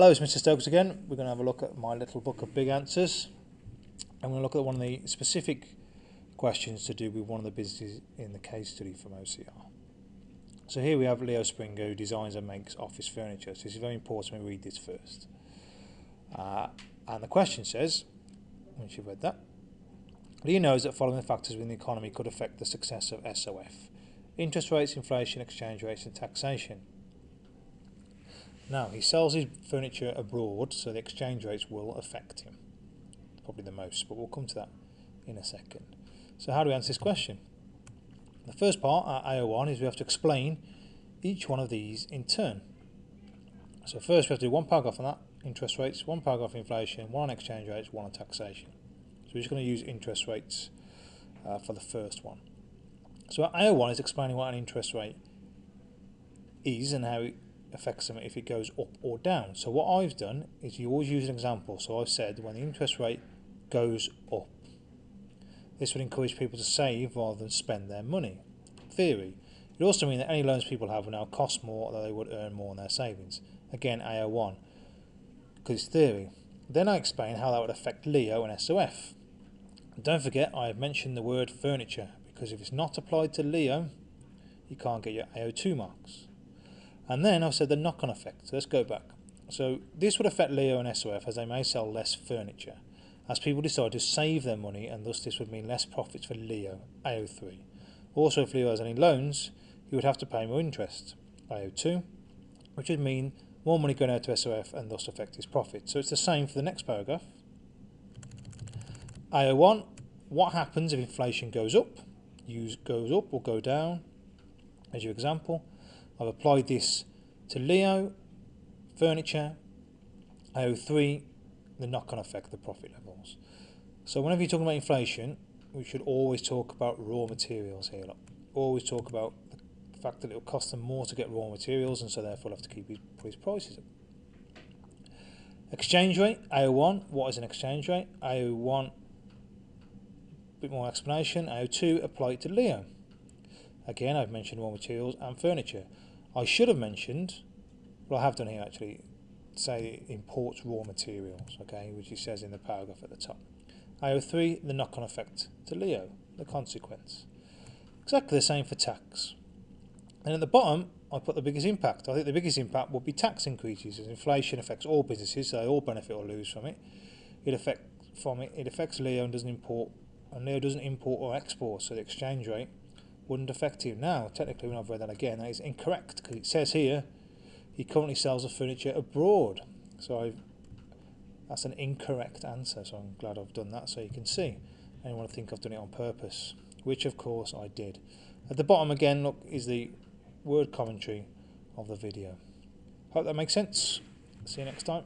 Hello, it's Mr. Stokes again. We're going to have a look at my little book of big answers. I'm going to look at one of the specific questions to do with one of the businesses in the case study from OCR. So here we have Leo Springer, who designs and makes office furniture. So it's very important we read this first. And the question says, once you've read that, Leo knows that following factors within the economy could affect the success of SOF: interest rates, inflation, exchange rates and taxation. Now, he sells his furniture abroad, so the exchange rates will affect him. Probably the most, but we'll come to that in a second. So how do we answer this question? The first part, our AO1, is we have to explain each one of these in turn. So first we have to do one paragraph on that, interest rates, one paragraph on inflation, one on exchange rates, one on taxation. So we're just going to use interest rates for the first one. So our AO1 is explaining what an interest rate is and how it affects them if it goes up or down. So what I've done is you always use an example. So I've said when the interest rate goes up, this would encourage people to save rather than spend their money. Theory. It also means that any loans people have will now cost more, although they would earn more on their savings. Again, AO1, because it's theory. Then I explain how that would affect Leo and SOF. And don't forget, I have mentioned the word furniture, because if it's not applied to Leo, you can't get your AO2 marks. And then I've said the knock-on effect. So let's go back. So this would affect Leo and SOF as they may sell less furniture, as people decide to save their money, and thus this would mean less profits for Leo, AO3. Also, if Leo has any loans, he would have to pay more interest, AO2, which would mean more money going out to SOF and thus affect his profit. So it's the same for the next paragraph. AO1, what happens if inflation goes up? Goes up or go down, as your example. I've applied this to Leo, furniture, AO3, the knock-on effect, the profit levels. So whenever you're talking about inflation, we should always talk about raw materials here. Always talk about the fact that it will cost them more to get raw materials, and so therefore have to put his prices up. Exchange rate, AO1, what is an exchange rate? AO1, a bit more explanation. AO2, apply it to Leo. Again, I've mentioned raw materials and furniture. I should have mentioned, well I have done here actually, say it imports raw materials, okay, which he says in the paragraph at the top. AO3, the knock-on effect to Leo, the consequence. Exactly the same for tax. And at the bottom, I put the biggest impact. I think the biggest impact would be tax increases, as inflation affects all businesses, so they all benefit or lose from it. It affects Leo and doesn't import, and Leo doesn't import or export, so the exchange rate wouldn't affect him. Now, technically, when I've read that again, that is incorrect, because it says here he currently sells the furniture abroad. So that's an incorrect answer, so I'm glad I've done that so you can see. Anyone would think I've done it on purpose, which of course I did. At the bottom again, look, is the word commentary of the video. Hope that makes sense. See you next time.